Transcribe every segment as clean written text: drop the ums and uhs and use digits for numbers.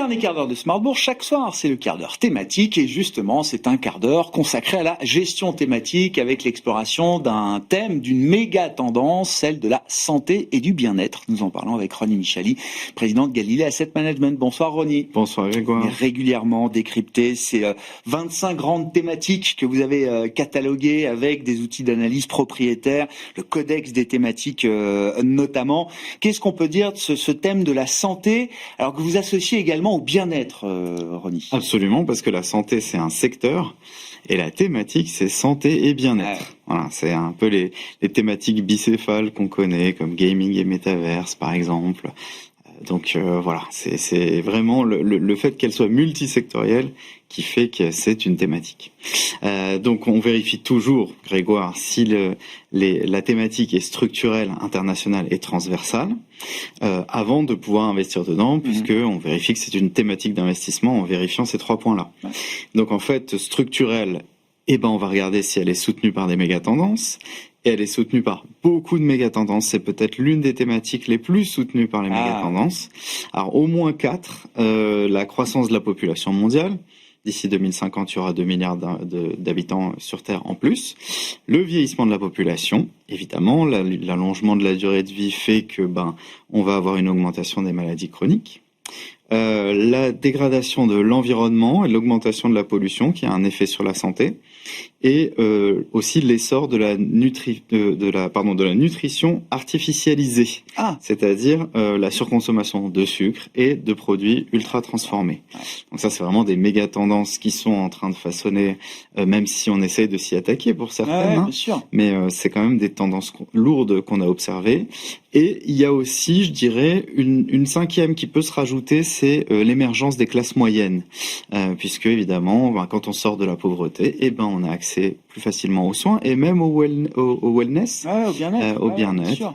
dernier quart d'heure de Smart Bourse, chaque soir, c'est le quart d'heure thématique et justement, c'est un quart d'heure consacré à la gestion thématique avec l'exploration d'un thème, d'une méga tendance, celle de la santé et du bien-être. Nous en parlons avec Ronnie Michali, président de Galilée Asset Management. Bonsoir Ronnie. Bonsoir Grégoire. Régulièrement décrypté ces 25 grandes thématiques que vous avez cataloguées avec des outils d'analyse propriétaires, le codex des thématiques notamment. Qu'est-ce qu'on peut dire de ce thème de la santé, alors que vous associez également au bien-être, Ronnie? Absolument, parce que la santé, c'est un secteur, et la thématique, c'est santé et bien-être. Ouais. Voilà, c'est un peu les thématiques bicéphales qu'on connaît, comme gaming et métaverse, par exemple. Donc voilà, c'est vraiment le fait qu'elle soit multisectorielle qui fait que c'est une thématique. Donc on vérifie toujours, Grégoire, si la thématique est structurelle, internationale et transversale, avant de pouvoir investir dedans, puisque on vérifie que c'est une thématique d'investissement en vérifiant ces 3 points-là. Ouais. Donc en fait, structurelle, on va regarder si elle est soutenue par des méga-tendances. Et elle est soutenue par beaucoup de méga-tendances. C'est peut-être l'une des thématiques les plus soutenues par les méga-tendances. Alors, au moins 4, la croissance de la population mondiale. D'ici 2050, il y aura 2 milliards d'habitants sur Terre en plus. Le vieillissement de la population, évidemment. L'allongement de la durée de vie fait que, on va avoir une augmentation des maladies chroniques. La dégradation de l'environnement et l'augmentation de la pollution qui a un effet sur la santé, et aussi l'essor de la nutrition artificialisée, c'est-à-dire la surconsommation de sucre et de produits ultra transformés. Donc ça, c'est vraiment des méga tendances qui sont en train de façonner, même si on essaye de s'y attaquer pour certaines, bien sûr. Mais c'est quand même des tendances lourdes qu'on a observées. Et il y a aussi, je dirais, une 5e qui peut se rajouter, c'est l'émergence des classes moyennes, puisque évidemment, quand on sort de la pauvreté, on a accès plus facilement aux soins et même au wellness, au bien-être.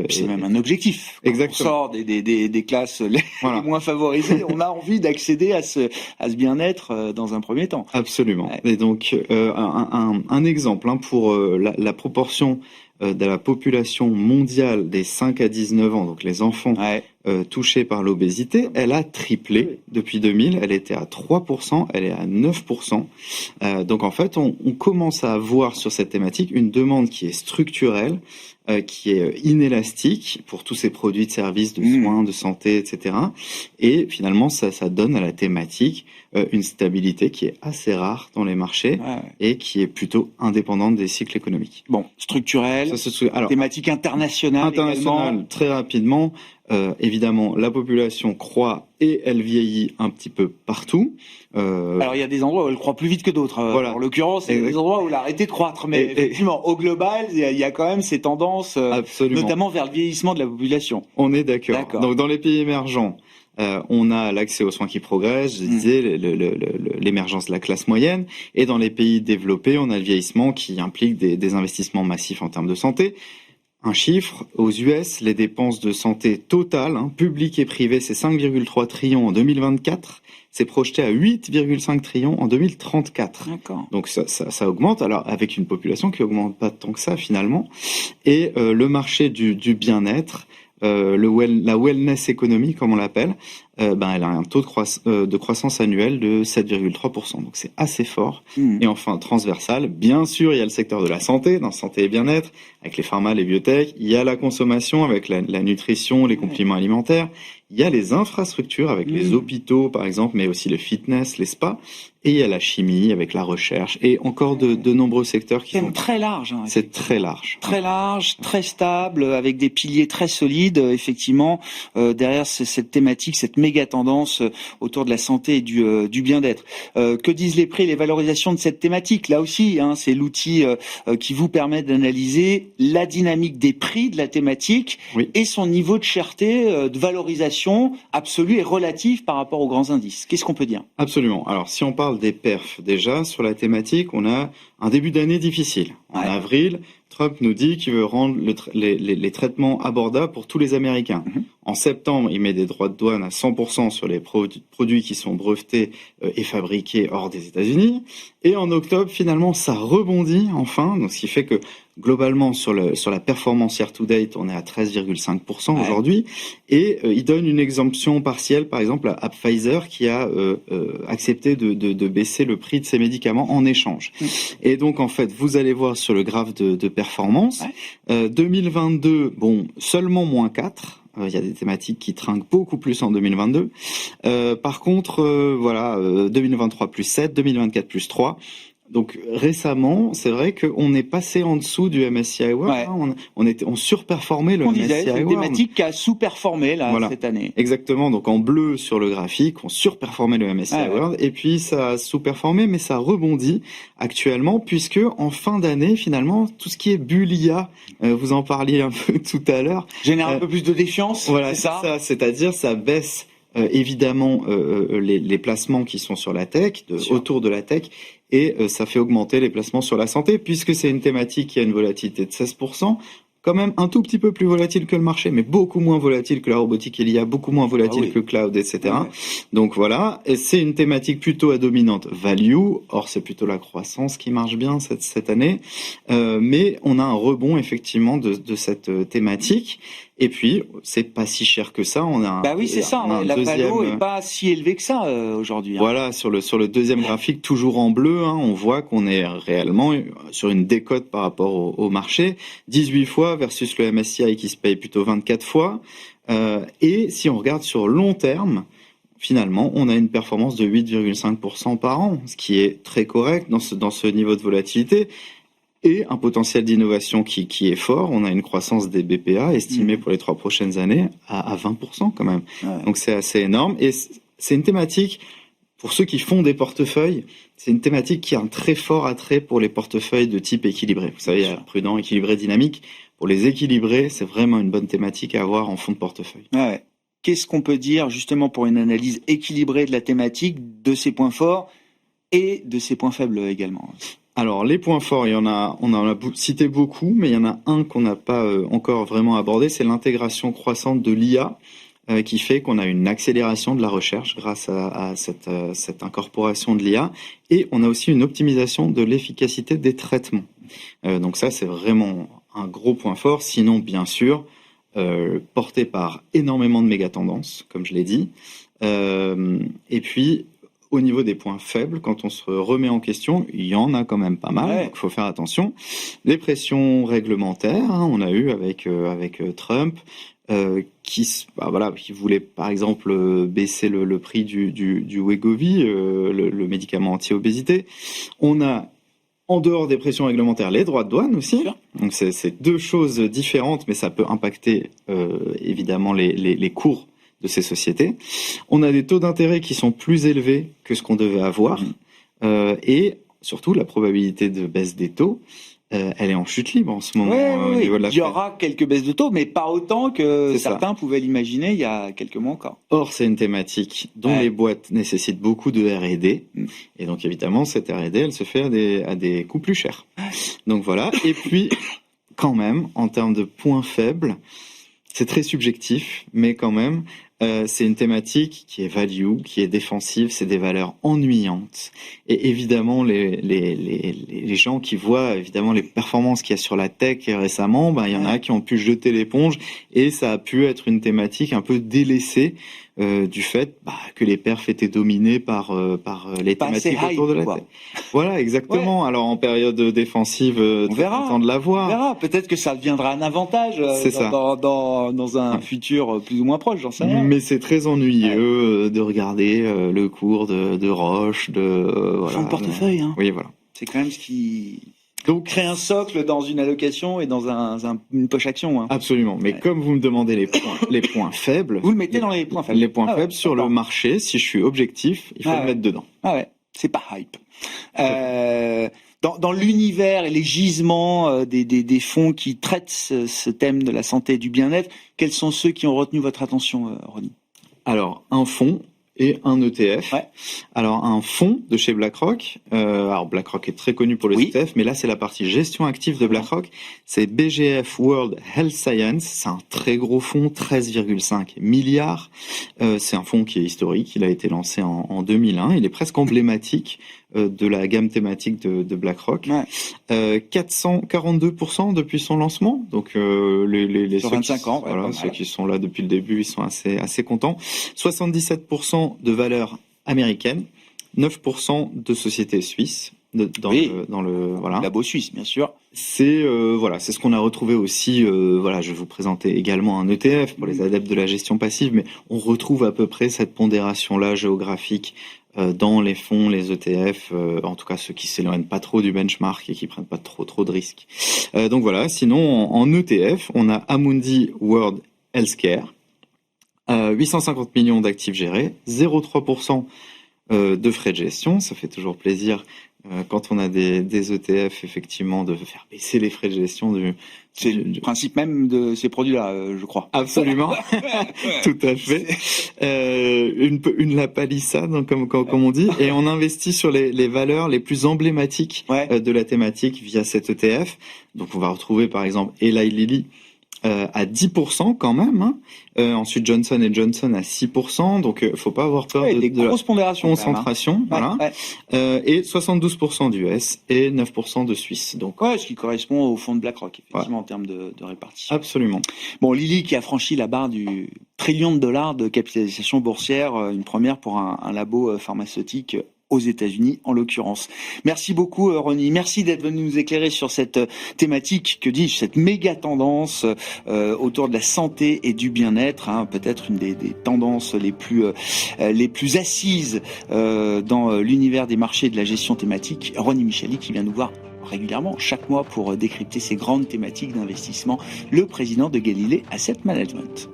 C'est même un objectif. Quand on sort des classes les moins favorisées, on a envie d'accéder à ce bien-être dans un premier temps. Absolument. Ouais. Et donc un exemple pour la proportion de la population mondiale des 5 à 19 ans, donc les enfants touchés par l'obésité, elle a triplé depuis 2000. Elle était à 3%, elle est à 9%. Donc en fait, on commence à avoir sur cette thématique une demande qui est structurelle, qui est inélastique pour tous ces produits de services, de soins, de santé, etc. Et finalement, ça donne à la thématique une stabilité qui est assez rare dans les marchés et qui est plutôt indépendante des cycles économiques. Bon, structurelle, thématique internationale également. Très rapidement. Évidemment, la population croît et elle vieillit un petit peu partout. Alors il y a des endroits où elle croît plus vite que d'autres. En l'occurrence, il y a des endroits où elle a arrêté de croître. Mais effectivement, au global, il y a quand même ces tendances, notamment vers le vieillissement de la population. On est d'accord. Donc dans les pays émergents, on a l'accès aux soins qui progresse, je disais, l'émergence de la classe moyenne. Et dans les pays développés, on a le vieillissement qui implique des investissements massifs en termes de santé. Un chiffre, aux US, les dépenses de santé totales, publiques et privées, c'est 5,3 trillions en 2024. C'est projeté à 8,5 trillions en 2034. D'accord. Donc ça augmente, alors avec une population qui augmente pas tant que ça finalement. Et le marché du bien-être, la wellness economy comme on l'appelle, elle a un taux de croissance annuel de 7,3%. Donc c'est assez fort. Et enfin, transversal, bien sûr, il y a le secteur de la santé, dans santé et bien-être, avec les pharma, les biotech. Il y a la consommation avec la nutrition, les compléments alimentaires. Il y a les infrastructures avec les hôpitaux, par exemple, mais aussi le fitness, les spas. Et il y a la chimie avec la recherche et encore de nombreux secteurs qui sont très larges. C'est très large. Très large, très stable, avec des piliers très solides. Effectivement, derrière cette thématique, cette méga tendance autour de la santé et du bien-être. Que disent les prix et les valorisations de cette thématique? Là aussi, c'est l'outil qui vous permet d'analyser la dynamique des prix de la thématique et son niveau de cherté, de valorisation absolue et relative par rapport aux grands indices. Qu'est-ce qu'on peut dire? Absolument. Alors, si on parle des perfs, déjà, sur la thématique, on a un début d'année difficile. En avril, Trump nous dit qu'il veut rendre les traitements abordables pour tous les Américains. En septembre, il met des droits de douane à 100% sur les produits qui sont brevetés et fabriqués hors des États-Unis. Et en octobre, finalement, ça rebondit enfin. Donc, ce qui fait que globalement, sur la performance year to date, on est à 13,5% aujourd'hui. Et il donne une exemption partielle, par exemple, à Pfizer, qui a accepté de baisser le prix de ses médicaments en échange. Et donc, en fait, vous allez voir sur le graphe de performance, 2022, bon, seulement moins 4. Il y a des thématiques qui trinquent beaucoup plus en 2022. Par contre, 2023 plus 7, 2024 plus 3. Donc récemment, c'est vrai qu'on est passé en dessous du MSCI World. On surperformait le MSCI World. C'est une thématique qui a sous-performé cette année. Exactement. Donc en bleu sur le graphique, on surperformait le MSCI World. Et puis ça a sous-performé, mais ça rebondit actuellement puisque en fin d'année, finalement, tout ce qui est bulle IA, vous en parliez un peu tout à l'heure, génère un peu plus de défiance. Voilà, c'est ça. C'est-à-dire, ça baisse évidemment les placements qui sont sur la tech, autour de la tech. Et ça fait augmenter les placements sur la santé, puisque c'est une thématique qui a une volatilité de 16%, quand même un tout petit peu plus volatile que le marché, mais beaucoup moins volatile que la robotique et l'IA, beaucoup moins volatile que le cloud, etc. Donc voilà, et c'est une thématique plutôt à dominante value, or c'est plutôt la croissance qui marche bien cette année, mais on a un rebond effectivement de cette thématique. Et puis, c'est pas si cher que ça. On a la valo est pas si élevée que ça aujourd'hui. Voilà, sur le deuxième graphique, toujours en bleu, on voit qu'on est réellement sur une décote par rapport au marché. 18 fois versus le MSCI qui se paye plutôt 24 fois. Et si on regarde sur long terme, finalement, on a une performance de 8,5% par an, ce qui est très correct dans ce niveau de volatilité. Et un potentiel d'innovation qui est fort. On a une croissance des BPA estimée pour les 3 prochaines années à 20% quand même. Donc c'est assez énorme. Et c'est une thématique, pour ceux qui font des portefeuilles, c'est une thématique qui a un très fort attrait pour les portefeuilles de type équilibré. Vous savez, il y a prudent, équilibré, dynamique. Pour les équilibrés, c'est vraiment une bonne thématique à avoir en fond de portefeuille. Qu'est-ce qu'on peut dire justement pour une analyse équilibrée de la thématique, de ses points forts et de ses points faibles également? Alors, les points forts, on en a cité beaucoup, mais il y en a un qu'on n'a pas encore vraiment abordé, c'est l'intégration croissante de l'IA, qui fait qu'on a une accélération de la recherche grâce à cette incorporation de l'IA, et on a aussi une optimisation de l'efficacité des traitements. Donc ça, c'est vraiment un gros point fort, sinon, bien sûr, porté par énormément de méga-tendances, comme je l'ai dit, et puis au niveau des points faibles, quand on se remet en question, il y en a quand même pas mal, donc il faut faire attention. Les pressions réglementaires, on a eu avec Trump, qui voulait par exemple baisser le prix du Wegovy, le médicament anti-obésité. On a, en dehors des pressions réglementaires, les droits de douane aussi. Donc c'est deux choses différentes, mais ça peut impacter évidemment les cours de ces sociétés. On a des taux d'intérêt qui sont plus élevés que ce qu'on devait avoir, et surtout la probabilité de baisse des taux, elle est en chute libre en ce moment au niveau de la Fed. Il y aura quelques baisses de taux, mais pas autant que certains pouvaient l'imaginer il y a quelques mois encore. Or, c'est une thématique dont les boîtes nécessitent beaucoup de R&D, et donc évidemment cette R&D, elle se fait à des coûts plus chers. Donc voilà. Et puis, quand même, en termes de points faibles, c'est très subjectif, mais quand même, c'est une thématique qui est value, qui est défensive, c'est des valeurs ennuyantes. Et évidemment, les gens qui voient évidemment les performances qu'il y a sur la tech récemment, il y en a qui ont pu jeter l'éponge, et ça a pu être une thématique un peu délaissée du fait que les perfs étaient dominés par les thématiques autour de la tech. Voilà, exactement. Alors en période défensive, on verra. Content de la voir. On verra. Peut-être que ça deviendra un avantage dans un futur plus ou moins proche, j'en sais rien. Mais c'est très ennuyeux de regarder le cours de Roche, Fonds de portefeuille. Oui, voilà. C'est quand même ce qui crée un socle dans une allocation et dans une poche action. Absolument. Mais comme vous me demandez les points faibles, vous le mettez dans les points faibles. Les points faibles sur le marché, si je suis objectif, il faut le mettre dedans. C'est pas hype. Dans l'univers et les gisements des fonds qui traitent ce thème de la santé et du bien-être, quels sont ceux qui ont retenu votre attention, Ronnie ? Alors, un fonds, et un ETF. Ouais. Alors un fonds de chez BlackRock. Alors BlackRock est très connu pour les Oui. ETF, mais là c'est la partie gestion active de BlackRock. C'est BGF World Health Science. C'est un très gros fonds, 13,5 milliards. C'est un fonds qui est historique. Il a été lancé en 2001. Il est presque emblématique de la gamme thématique de BlackRock. Ouais. 442% depuis son lancement. Donc les Sur ceux 25 qui, ans, ouais, voilà, ceux qui sont là depuis le début, ils sont assez contents. 77% de valeur américaine, 9% de sociétés suisses. Dans le voilà. Labo suisse, bien sûr. C'est c'est ce qu'on a retrouvé aussi. Je vais vous présenter également un ETF pour les adeptes de la gestion passive, mais on retrouve à peu près cette pondération-là géographique dans les fonds, les ETF, en tout cas ceux qui s'éloignent pas trop du benchmark et qui prennent pas trop de risques. Donc voilà. Sinon, en ETF, on a Amundi World Healthcare, 850 millions d'actifs gérés, 0,3% de frais de gestion. Ça fait toujours plaisir quand on a des ETF, effectivement, de faire baisser les frais de gestion C'est le principe même de ces produits-là, je crois. Absolument, tout à fait. La palissade, comme on dit, et on investit sur les valeurs les plus emblématiques de la thématique via cet ETF. Donc on va retrouver par exemple Eli Lilly à 10% quand même. Hein. Ensuite Johnson & Johnson à 6%. Donc faut pas avoir peur de grosses pondérations, concentration. Voilà. Et 72% d'US et 9% de Suisse. Donc ce qui correspond au fonds de BlackRock, effectivement, en termes de répartition. Absolument. Bon, Lilly qui a franchi la barre du trillion de dollars de capitalisation boursière, une première pour un labo pharmaceutique aux États-Unis en l'occurrence. Merci beaucoup Ronnie, merci d'être venu nous éclairer sur cette thématique, que dis-je, cette méga tendance autour de la santé et du bien-être, hein, peut-être une des tendances les plus assises dans l'univers des marchés et de la gestion thématique. Ronnie Micheli qui vient nous voir régulièrement chaque mois pour décrypter ces grandes thématiques d'investissement, le président de Galilée Asset Management.